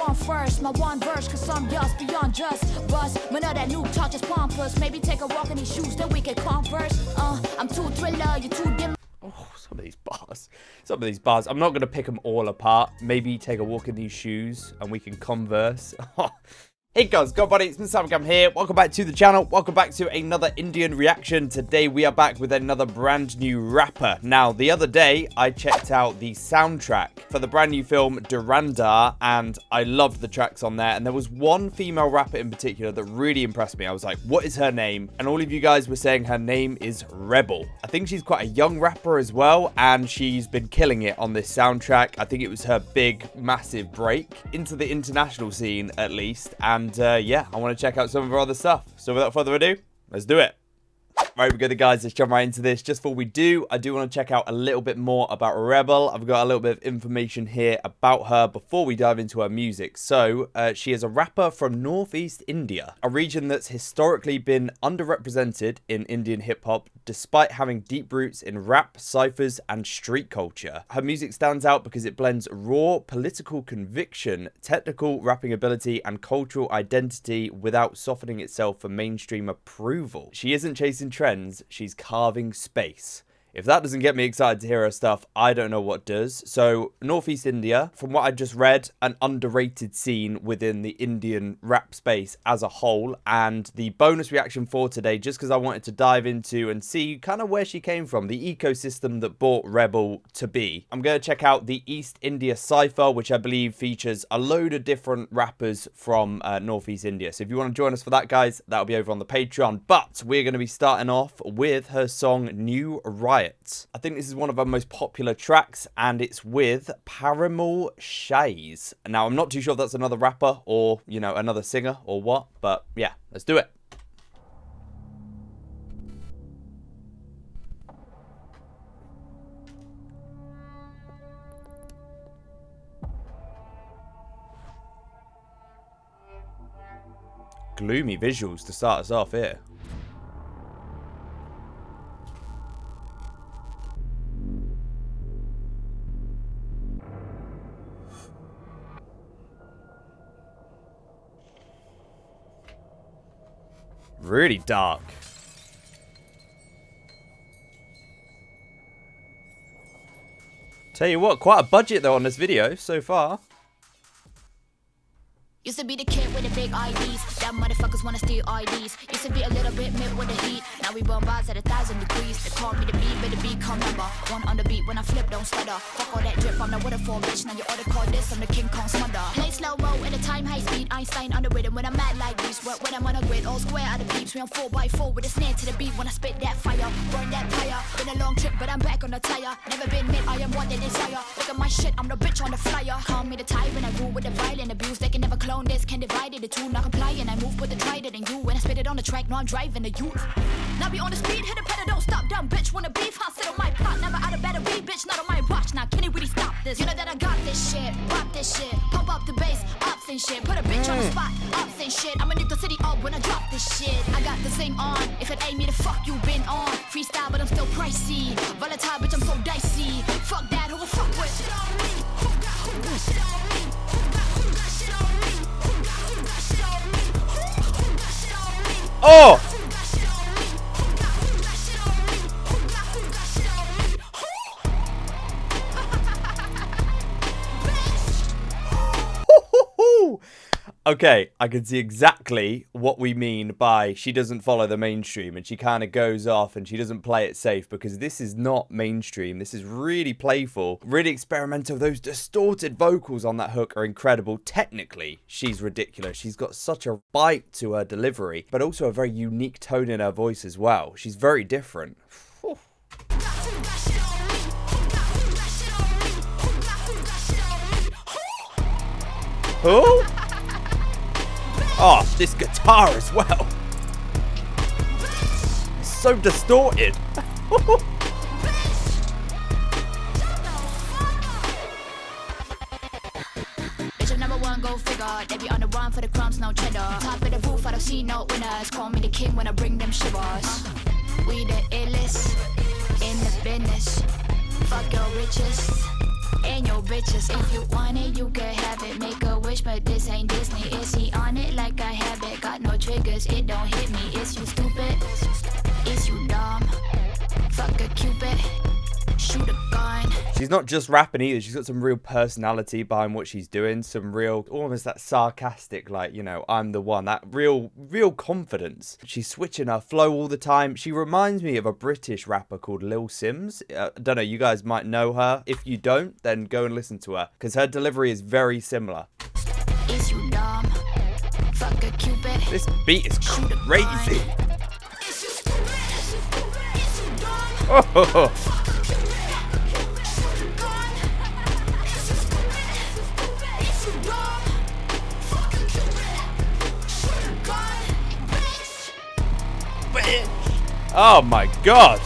one first, my one verse, cause I'm just beyond just bust. When all that new talk is pompous, maybe take a walk in these shoes, then we can converse. I'm too thriller, you too dim. Oh, some of these bars. Some of these bars. I'm not going to pick them all apart. Maybe take a walk in these shoes and we can converse. Hey guys, God buddy, it's MrSammyCam here. Welcome back to the channel. Welcome back to another Indian reaction. Today we are back with another brand new rapper. Now, the other day I checked out the soundtrack for the brand new film Dhurandhar and I loved the tracks on there. And there was one female rapper in particular that really impressed me. I was like, what is her name? And all of you guys were saying her name is Reble. I think she's quite a young rapper as well, and she's been killing it on this soundtrack. I think it was her big, massive break into the international scene at least. And yeah, I want to check out some of her other stuff. So without further ado, let's do it. Right, we go, guys. Let's jump right into this. Just before we do, I do want to check out a little bit more about Reble. I've got a little bit of information here about her before we dive into her music. So, she is a rapper from Northeast India, a region that's historically been underrepresented in Indian hip-hop, despite having deep roots in rap, cyphers, and street culture. Her music stands out because it blends raw political conviction, technical rapping ability, and cultural identity without softening itself for mainstream approval. She isn't chasing trends, she's carving space. If that doesn't get me excited to hear her stuff, I don't know what does. So, Northeast India, from what I just read, an underrated scene within the Indian rap space as a whole. And the bonus reaction for today, just because I wanted to dive into and see kind of where she came from, the ecosystem that brought Reble to be. I'm going to check out the East India Cypher, which I believe features a load of different rappers from Northeast India. So if you want to join us for that, guys, that'll be over on the Patreon. But we're going to be starting off with her song New Riot. I think this is one of our most popular tracks, and it's with Parimal Shays. Now, I'm not too sure if that's another rapper or, you know, another singer or what, but yeah, let's do it. Gloomy visuals to start us off here. Really dark. Tell you what, quite a budget though on this video so far. Used to be the kid with the big IDs. That motherfuckers wanna steal IDs. Used to be a little bit mid with the heat. Now we burn bars at 1,000 degrees. They call me the beat, but the beat come number one on the beat. When I flip, don't stutter. Fuck all that drip, I'm the waterfall bitch. Now you oughta call this, I'm the King Kong smother. Play slow-mo at a time high speed. Einstein on the rhythm when I'm mad like this. Work when I'm on a grid, all square out of beeps. We on 4x4 with a snare to the beat. When I spit that fire, burn that tire. Been a long trip, but I'm back on the tire. Never been mid, I am what they desire. Look at my shit, I'm the bitch on the flyer. Call me the tyrant, I rule with the violent abuse. They can never clone this, can divide it, the two not complying. I move, put the trident in you. When I spit it on the track, no, I'm driving the youth. Now be on the speed, hit the pedal, don't stop, dumb bitch. Wanna beef, I'll sit on my plot. Never out of battery, bitch, not on my watch. Now can you really stop this? You know that I got this shit, rock this shit, pump up the bass, ups and shit. Put a bitch on the spot, ups and shit. I'ma nuke the city up when I drop this shit. I got the thing on, if it ain't me, the fuck you been on. Freestyle, but I'm still pricey. Volatile, bitch, I'm so dicey. Fuck that, who will fuck with? Oh! Okay, I can see exactly what we mean by she doesn't follow the mainstream and she kind of goes off and she doesn't play it safe, because this is not mainstream. This is really playful, really experimental. Those distorted vocals on that hook are incredible. Technically, she's ridiculous. She's got such a bite to her delivery, but also a very unique tone in her voice as well. She's very different. Who? Oh, this guitar as well. It's so distorted. Bitch, I'm number one, go figure. They be on the run for the crumbs, no cheddar. Top of the roof, I don't see no winners. Call me the king when I bring them shivers. We the illest in the business. Fuck your riches. and your bitches. If you want it, you can have it. Make a wish, but this ain't Disney. Is he on it like I have it? Got no triggers, it don't hit me. Is you stupid? Is you dumb? Fuck a cupid. Shoot a gun. She's not just rapping either. She's got some real personality behind what she's doing. Some real, almost that sarcastic, like, you know, I'm the one. That real confidence. She's switching her flow all the time. She reminds me of a British rapper called Lil Sims. I don't know, you guys might know her. If you don't, then go and listen to her, because her delivery is very similar. Is you dumb? Fuck a cupid. This beat is crazy. Oh. Oh my god.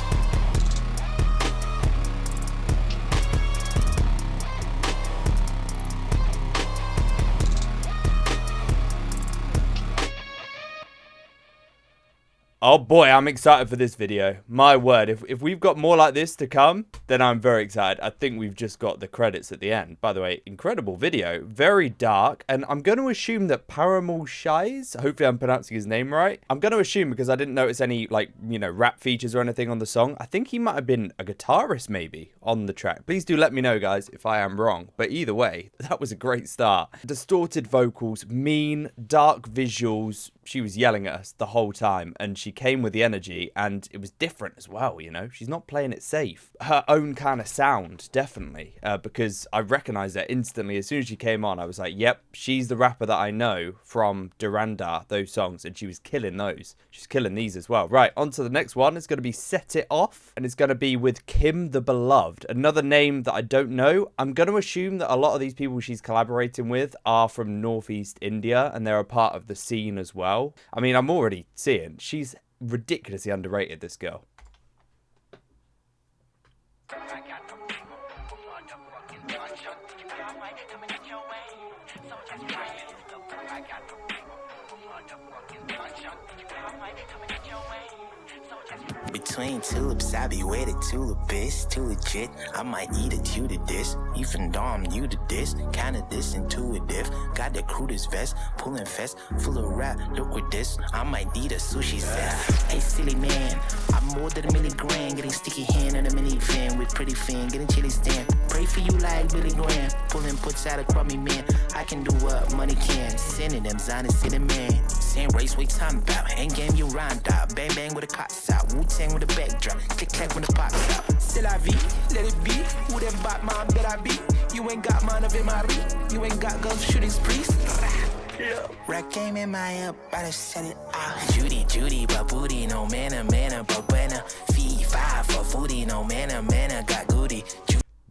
Oh boy, I'm excited for this video. My word, if we've got more like this to come, then I'm very excited. I think we've just got the credits at the end. By the way, incredible video. Very dark. And I'm going to assume that Paramal Shies, hopefully I'm pronouncing his name right. I'm going to assume, because I didn't notice any, like, you know, rap features or anything on the song. I think he might have been a guitarist maybe on the track. Please do let me know, guys, if I am wrong. But either way, that was a great start. Distorted vocals, mean, dark visuals. She was yelling at us the whole time, and she came with the energy, and it was different as well, you know. She's not playing it safe. Her own kind of sound, definitely, because I recognized her instantly. As soon as she came on, I was like, yep, she's the rapper that I know from Dhurandhar, those songs, and she was killing those. She's killing these as well. Right, on to the next one. It's going to be Set It Off, and it's going to be with Kim the Beloved, another name that I don't know. I'm going to assume that a lot of these people she's collaborating with are from Northeast India, and they're a part of the scene as well. I mean, I'm already seeing she's ridiculously underrated, this girl. Between tulips, I be waited tulipist, too legit. I might eat it, you to this. Even though I'm new to this, kinda this intuitive. Got the crudest vest, pulling fest, full of rap. Look with this, I might need a sushi set. Hey, silly man, I'm more than a milligram. Getting sticky hand in a minivan with pretty fan, getting chili stand. Pray for you like Billy Graham, pulling puts out a crummy man. I can do what money can. Synonyms, honest city man. Same race we talking about. Ain't game you round out. Bang bang with a cops out. Wu-Tang with a backdrop. Click clack when the pops out. C'est la vie, let it be. Who them Batman bet I be? You ain't got man of MRE. You ain't got guns shooting sprees. Rap game in my up, I just set it off. Judy, but booty, no manna, but buena. Fee 5 for foodie, no manna, got goody.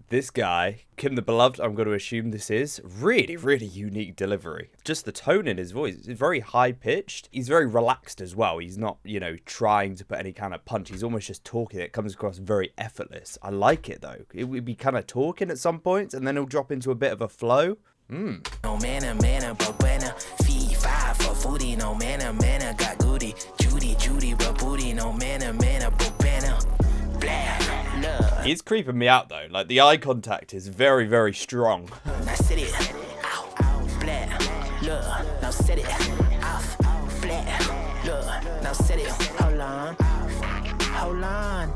This guy, Kim the Beloved, I'm going to assume this is, really unique delivery. Just the tone in his voice is very high-pitched. He's very relaxed as well. He's not, you know, trying to put any kind of punch. He's almost just talking. It comes across very effortless. I like it, though. It would be kind of talking at some points, and then he'll drop into a bit of a flow. No manna, but buena. Fee 5 for foodie, no manna, got goody. Judy, but booty, no manna, but buena. He's creeping me out though. Like, the eye contact is very strong. Now set it off, flat, look. Now set it off, flat, look. Now set it. Hold on.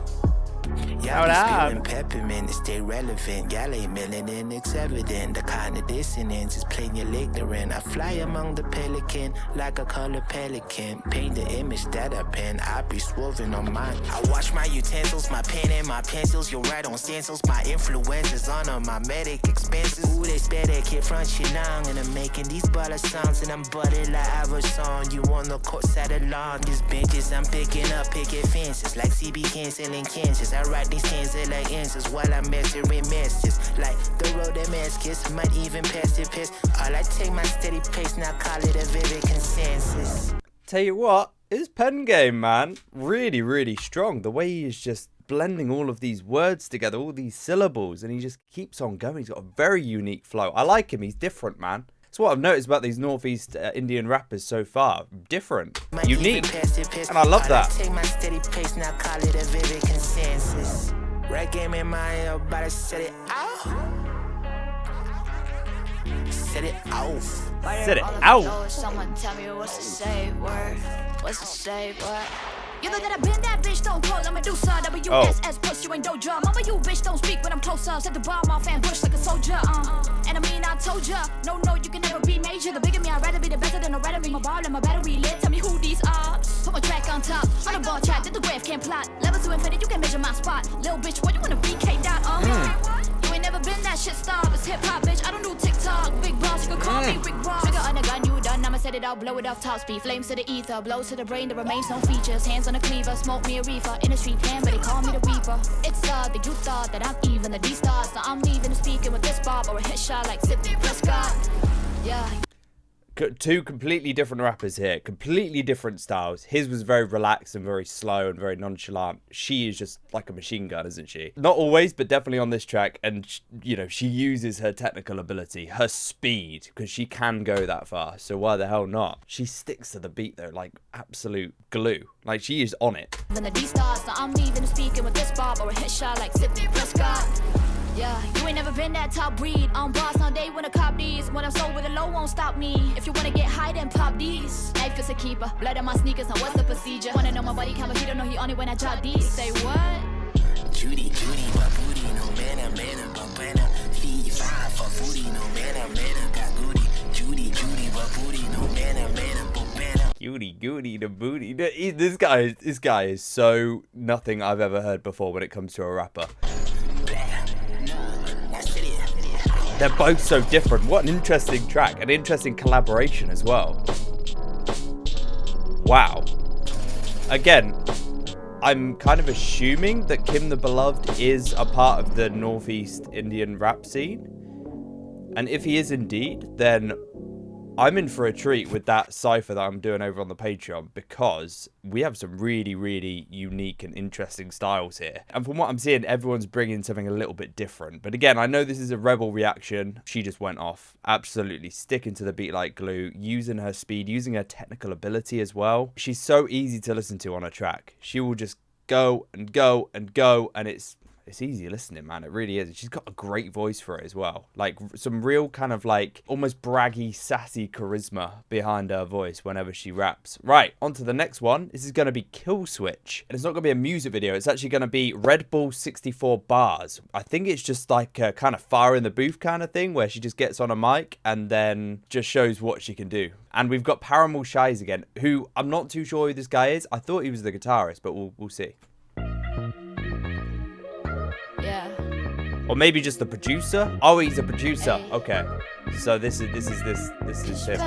Y'all be spilling peppermint to stay relevant. Y'all ain't melanin, it's evident. The kind of dissonance is plain ignorant. I fly among the pelican like a colored pelican. Paint the image that I pen. I be swerving on mine. I wash my utensils, my pen and my pencils. You write on stencils. My influences honor my medic expenses. Ooh, they spare that kid front shit long. And I'm making these baller songs. And I'm butted like Iverson. You on the court side of lawn. These benches I'm picking up picket fences. Like CB canceling cancers. I write these hands like answers while I'm measuring messages. Like the road Damascus, might even pass it piss. All I take my steady pace, now call it a vivid consensus. Tell you what, his pen game, man, really strong. The way he is just blending all of these words together, all these syllables, and he just keeps on going. He's got a very unique flow. I like him. He's different, man. That's what I've noticed about these Northeast Indian rappers so far. Different, unique, and I love that. Take my steady pace, now call it a vivid consensus. Rap game in my about to set it out. set it out. Set it out. Someone tell me what's the safe word? What's the safe word? You know that I been that bitch, don't call, I'm a Medusa, WSS, push you ain't doja. Mama, you bitch, don't speak when I'm closer. Set the bomb off and push like a soldier, And I mean, I told ya, no, you can never be major. The bigger me, I'd rather be the better than the red of me. My ball and my battery lit, tell me who these are. Put my track on top, on a ball track, did the graph, can't plot. Levels to infinite, you can measure my spot. Little bitch, what you wanna be, K-Dot, You ain't never been that shit star, it's hip-hop, bitch, I don't do TikTok. Big boss, you can call me Rick Ross. Trigger on a gun, you done, I'ma set it out, blow it off top speed. Flames to the ether, blows to the brain, there remains no features. Hands on a cleaver, smoke me a reefer. In the street plan, but they call me the reaper. It's that you thought that I'm even the D-stars. So I'm leaving speaking with this bob or a hit shot like Sidney Prescott. Yeah. Two completely different rappers here, completely different styles. His was very relaxed and very slow and very nonchalant. She is just like a machine gun, isn't she? Not always, but definitely on this track. And you know, she uses her technical ability, her speed, because she can go that far. So why the hell not? She sticks to the beat though, like absolute glue. Like she is on it. Then the D-stars, so I'm leaving speaking with this bob or a hit shot like Sidney Prescott. Yeah, you ain't never been that top breed. I'm boss all day when I cop these. When I'm sold with a low won't stop me. If you wanna get high, then pop these. Life is a keeper. Blood on my sneakers, now what's the procedure? Wanna know my body count, but he don't know he only when I drop these. Say what? Judy, but booty, no man, but banner. Feed 5 for booty, no man, got booty. Judy, but booty, no man, but banner. Goody, the booty. This guy is so nothing I've ever heard before when it comes to a rapper. They're both so different. What an interesting track. An interesting collaboration as well. Wow. Again, I'm kind of assuming that Kim the Beloved is a part of the Northeast Indian rap scene. And if he is indeed, then I'm in for a treat with that cypher that I'm doing over on the Patreon, because we have some really, really unique and interesting styles here. And from what I'm seeing, everyone's bringing something a little bit different. But again, I know this is a Reble reaction. She just went off, absolutely sticking to the beat like glue, using her speed, using her technical ability as well. She's so easy to listen to on a track. She will just go and go and go, and it's easy listening, man. It really is. She's got a great voice for it as well. Like some real kind of like almost braggy, sassy charisma behind her voice whenever she raps. Right, on to the next one. This is going to be Kill Switch. And it's not going to be a music video. It's actually going to be Red Bull 64 bars. I think it's just like a kind of fire in the booth kind of thing where she just gets on a mic and then just shows what she can do. And we've got Paramal Shies again, who I'm not too sure who this guy is. I thought he was the guitarist, but we'll see. Or maybe just the producer. Oh, he's a producer. Okay, so this is him.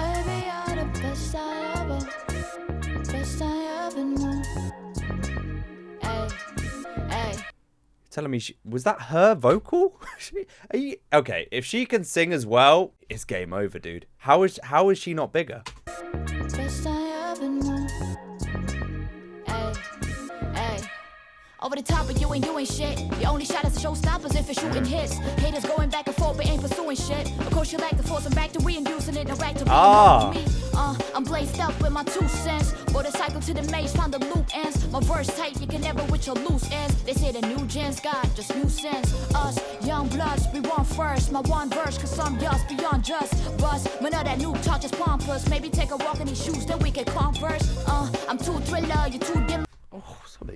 Telling me was that her vocal? Okay, if she can sing as well, it's game over, dude. How is she not bigger? Over the top of you ain't shit. Your only shot is a showstoppers if you're shooting hits. Haters going back and forth but ain't pursuing shit. Of course you like to force them back to reinducing it. No right to me. I'm blazed up with my 2 cents. Brought a cycle to the maze, found the loop ends. My verse tight, you can never with your loose ends. They say the new gens got just new sense. Us, young bloods, we want first. My one verse, cause I'm just beyond just bust. None of that new talk is pompous. Maybe take a walk in these shoes, then we can converse. I'm too thriller, you too dim. Oh, some of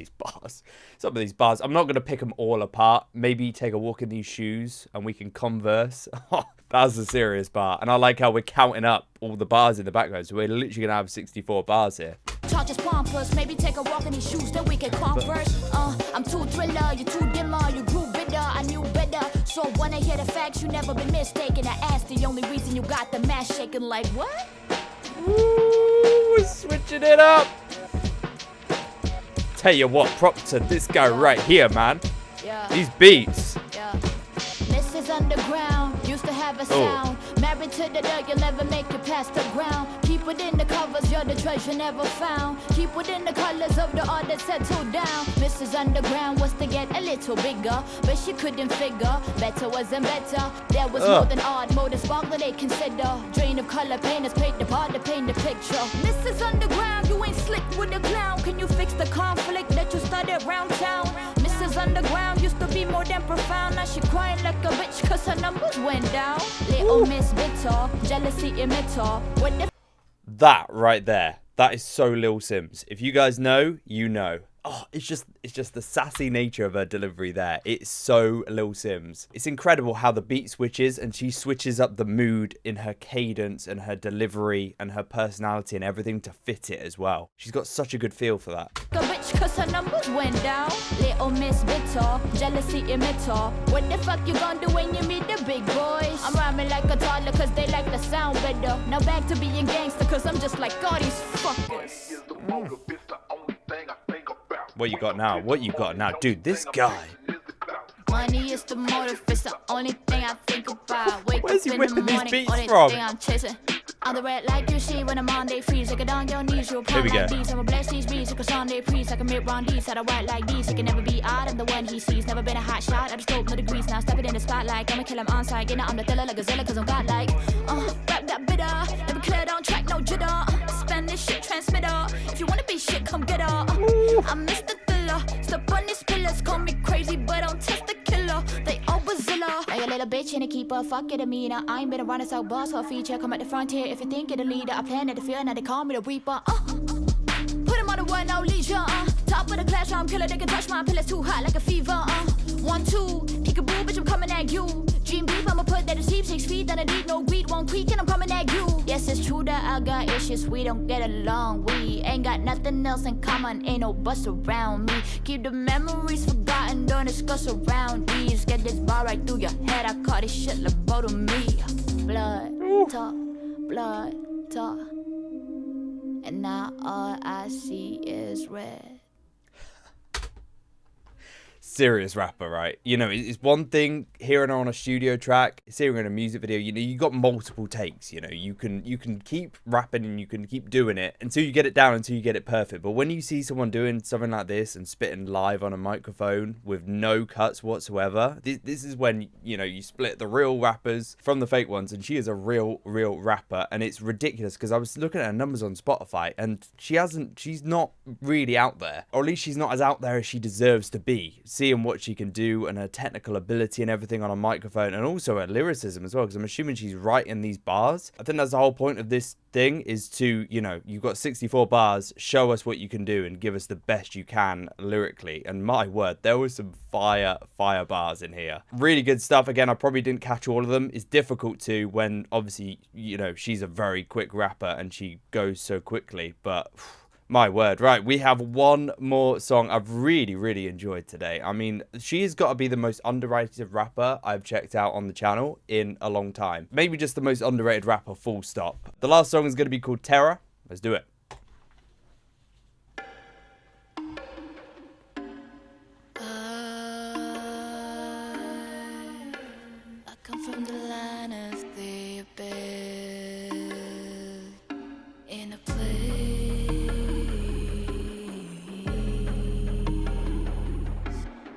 these bars. I'm not going to pick them all apart. Maybe take a walk in these shoes and we can converse. That's a serious bar. And I like how we're counting up all the bars in the background. So we're literally going to have 64 bars here. Talk is pompous. Maybe take a walk in these shoes, then we can converse. I'm too thriller, you too dimmer, you grew bitter, I knew better. So when I hear the facts, you never been mistaken. I asked the only reason you got the mask shaking like what? Ooh, we're switching it up. Tell you what, props to this guy right here, man. Yeah. These beats. Yeah. Mrs. Underground used to have a sound. Married to the dirt, you'll never make it past the ground. Keep it in the covers, you're the treasure never found. Keep it in the colors of the art that settled down. Mrs. Underground was to get a little bigger, but she couldn't figure. Better wasn't better. There was more than art, more than spark that they consider. Drain of color, painters paint the part to paint the picture. Mrs. Underground, you ain't slick with the clown. Can you fix the conflict that you started around town? Mrs. Cause underground used to be more than profound. Now she crying like a bitch cause her numbers went down. Little Miss Bitter, jealousy emitter. What the That right there, that is so Lil Sims. If you guys know, you know. Oh, it's just the sassy nature of her delivery there. It's so Lil Sims. It's incredible how the beat switches and she switches up the mood in her cadence and her delivery and her personality and everything to fit it as well. She's got such a good feel for that. a bitch cause her numbers went down. Little Miss Bitter, jealousy emitter. What the fuck you gonna do when you meet the big boys? I'm rhyming like a toddler cause they like the sound better. Now back to being gangster cause I'm just like all these fuckers. What you got now? What you got now? Dude, this guy. Money is the motive, it's the only thing I think about. Wake Where's he up in the whipping these morning, beats only from? thing I'm chasing. On the red like you see when I'm on day freeze. Like it on your knees, you'll Here we pop like go. these. I'ma bless these beats like a Sunday priest. Like a mid round these, said I write like these. He can never be odd, I'm the one he sees. Never been a hot shot, I just scope no degrees. Now step it in the spotlight, I'ma kill him on sight. You know I'm the thriller like a zilla cause I'm got like rap that bitter, never cleared on track, no jitter. Spend this shit transmitter. If you wanna be shit, come get her. I'm Mr. Thriller, step on these pillars. Call me crazy, but don't test the killer. They all Bazilla. Like a little bitch and a keeper, fuck it, Amina. I ain't been around this out boss or feature. Come at the frontier if you think you're the leader. I plan at the field, now they call me the reaper. Put him on the one, no leisure. Top of the class, I'm killer. They can touch my pillars too hot like a fever. 1, 2, peekaboo, bitch, I'm coming at you. Dream deep, I'ma put that to sleep. 6 feet underneath, no greed, won't creak, and I'm coming at you. Yes, it's true that I got issues, we don't get along. We ain't got nothing else in common, ain't no bust around me. Keep the memories forgotten, don't discuss around these. Get this bar right through your head, I call this shit lobotomy. Blood talk, and now all I see is red. Serious rapper, right? You know, it's one thing hearing her on a studio track, hearing her in a music video. You know, you got multiple takes. You know, you can keep rapping and you can keep doing it until you get it down, until you get it perfect. But when you see someone doing something like this and spitting live on a microphone with no cuts whatsoever, this is when, you know, you split the real rappers from the fake ones. And she is a real rapper, and it's ridiculous because I was looking at her numbers on Spotify and she's not really out there, or at least she's not as out there as she deserves to be. Seeing what she can do and her technical ability and everything on a microphone, and also her lyricism as well, because I'm assuming she's writing these bars. I think that's the whole point of this thing, is to, you know, you've got 64 bars, show us what you can do and give us the best you can lyrically. And my word, there was some fire bars in here. Really good stuff. Again, I probably didn't catch all of them. It's difficult to, when obviously, you know, she's a very quick rapper and she goes so quickly, but my word. Right, we have one more song I've really enjoyed today. I mean, she has got to be the most underrated rapper I've checked out on the channel in a long time. Maybe just the most underrated rapper, full stop. The last song is going to be called Terror. Let's do it. I come from the line of the abyss, in a place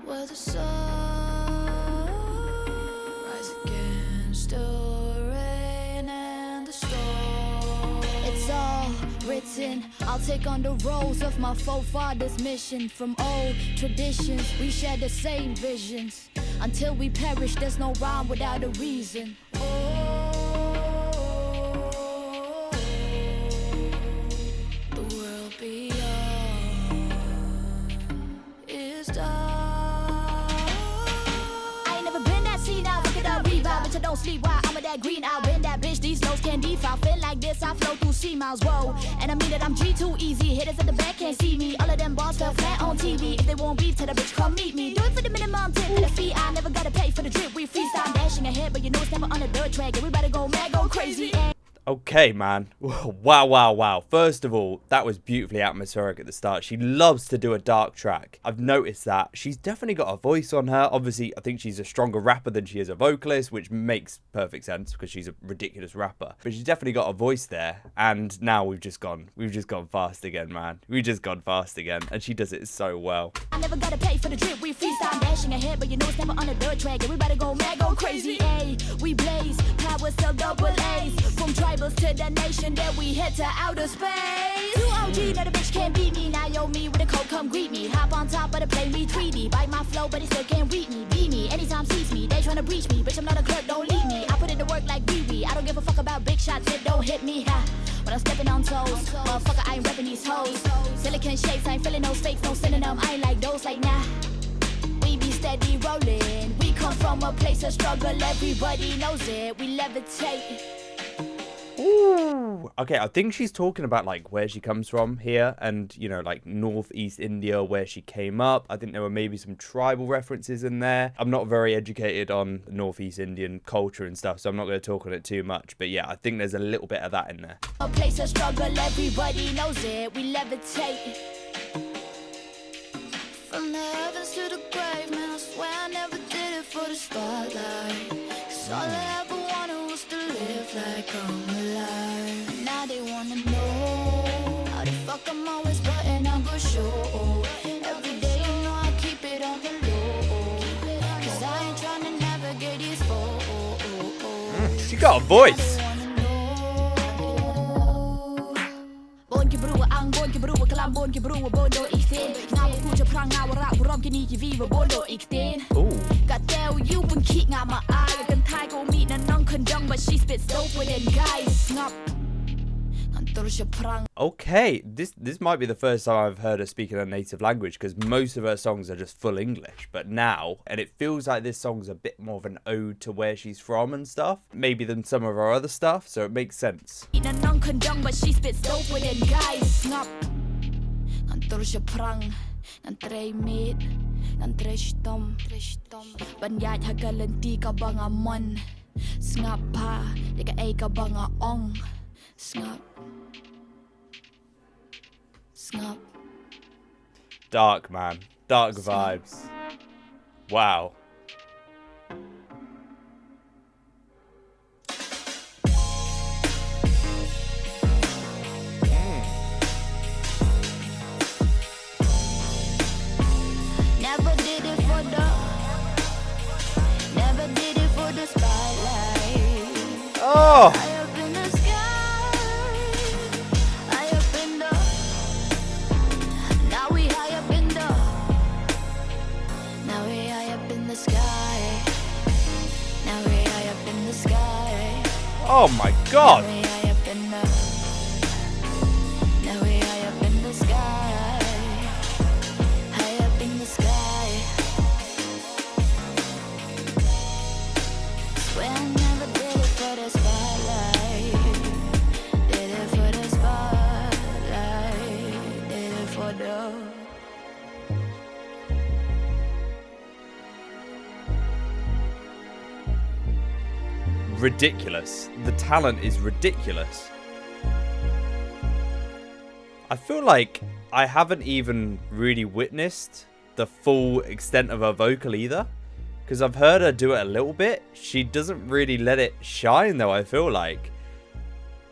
where the sun rise against the rain and the storm. It's all written, I'll take on the roles of my forefathers' mission. From old traditions, we share the same visions. Until we perish, there's no rhyme without a reason. Oh, the world beyond is dark. I ain't never been that seen out, look at that revive, bitch, I don't sleep while I'm with that green. I've been that bitch, these notes can't defile. Feel like this, I flow through sea miles, whoa. And I mean that I'm G2 easy, hitters at the back can't see me. All of them balls fell flat on TV. If they won't beef, tell the bitch come meet me. Do it for the minimum tip, for the fee, I never gotta pay for the drip. We freestyle dashing ahead, but you know it's never on the dirt track. And we better go mad, go crazy. Okay, man. Wow. First of all, that was beautifully atmospheric at the start. She loves to do a dark track. I've noticed that. She's definitely got a voice on her. Obviously, I think she's a stronger rapper than she is a vocalist, which makes perfect sense because she's a ridiculous rapper. But she's definitely got a voice there. And now we've just gone fast again, man. We've just gone fast again. And she does it so well. I never gotta pay for the drip. We freestyle dashing ahead, but you know it's never on the dirt track. And we better go mad, go crazy. We blaze, power still double A's. From tribal labels to the nation, then we head to outer space. You OG, know the bitch can't beat me. Now yo me with a coat, come greet me. Hop on top of the plane, retweet me. Bite my flow, but it still can't beat me. Beat me, anytime sees me. They tryna breach me, bitch I'm not a clerk, don't leave me. I put in the work like Riri. I don't give a fuck about big shots, it don't hit me. Ha. When I'm stepping on toes, motherfucker I ain't repping these hoes. Silicon shapes, I ain't feeling no fakes, no sending them. I ain't like those, like nah. We be steady rolling. We come from a place of struggle, everybody knows it. We levitate. Ooh. Okay, I think she's talking about like where she comes from here, and you know, like northeast India where she came up. I think there were maybe some tribal references in there. I'm not very educated on northeast Indian culture and stuff, so I'm not going to talk on it too much, but yeah, I think there's a little bit of that in there. A place of struggle, everybody knows it. We levitate. From the heavens to the grave, man, I swear I never did it for the spotlight. Cause all I ever wanted was to live like I'm alive. Now they wanna know how the fuck I'm always button on good show. Every day you know I keep it on the low. Cause I ain't tryna navigate these foes. She got a voice. Got tell you when keep out my eye. Can tie go meet and non condone, but she spits dope within guys. Okay, this might be the first time I've heard her speak in her native language, because most of her songs are just full English. But now, and it feels like this song's a bit more of an ode to where she's from and stuff, maybe than some of her other stuff, so it makes sense. But she spits dope within guys. Dark, man. Dark vibes. Wow. Never did it for the spotlight. Oh! High up in the sky, high up in the. Now we high up in the. Now we high up in the sky. Now we high up in the sky. Oh my god! Now we high up in the. Now we high up in the sky. High up in the sky. Swear I never did it for the spotlight. Did it for the spotlight. Did it for the. Ridiculous. The talent is ridiculous. I feel like I haven't even really witnessed the full extent of her vocal either, because I've heard her do it a little bit. She doesn't really let it shine though, I feel like,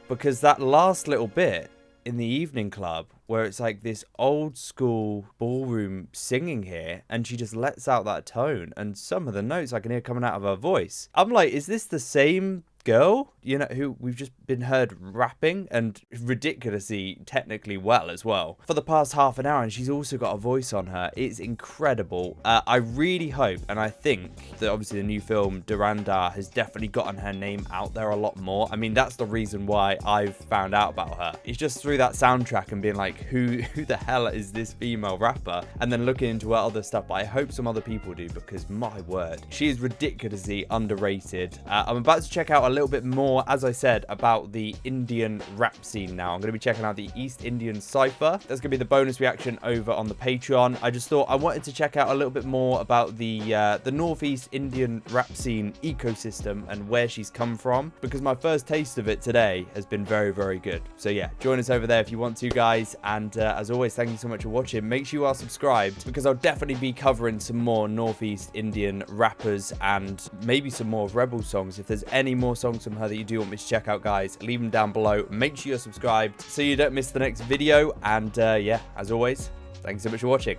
because that last little bit in the evening club where it's like this old school ballroom singing here, and she just lets out that tone, and some of the notes I can hear coming out of her voice. I'm like, is this the same girl, you know, who we've just been heard rapping and ridiculously technically well as well for the past half an hour, and she's also got a voice on her? It's incredible. I really hope, and I think that obviously the new film Dhurandhar has definitely gotten her name out there a lot more. I mean, that's the reason why I've found out about her. It's just through that soundtrack and being like, who the hell is this female rapper, and then looking into her other stuff. But I hope some other people do, because my word, she is ridiculously underrated. I'm about to check out a little bit more, as I said, about the Indian rap scene now. I'm going to be checking out the East Indian Cypher. That's going to be the bonus reaction over on the Patreon. I just thought I wanted to check out a little bit more about the Northeast Indian rap scene ecosystem and where she's come from, because my first taste of it today has been very, very good. So yeah, join us over there if you want to, guys. And as always, thank you so much for watching. Make sure you are subscribed, because I'll definitely be covering some more Northeast Indian rappers and maybe some more of Reble songs. If there's any more songs from her that you do want me to check out, guys, leave them down below. Make sure you're subscribed so you don't miss the next video. And yeah, as always, thanks so much for watching.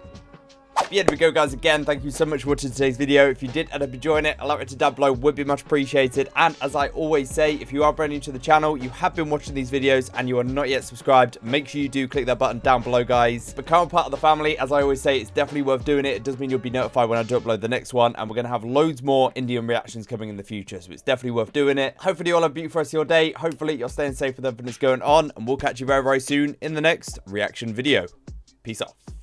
yeah, there we go, guys. Again, thank you so much for watching today's video. If you did end up enjoying it, a like rating down below would be much appreciated. And as I always say, if you are brand new to the channel, you have been watching these videos and you are not yet subscribed, make sure you do click that button down below, guys. Become a part of the family. As I always say, it's definitely worth doing it. It does mean you'll be notified when I do upload the next one, and we're going to have loads more Indian reactions coming in the future, so it's definitely worth doing it. Hopefully you all have a beautiful rest of your day. Hopefully you're staying safe with everything that's going on, and we'll catch you very, very soon in the next reaction video. Peace off.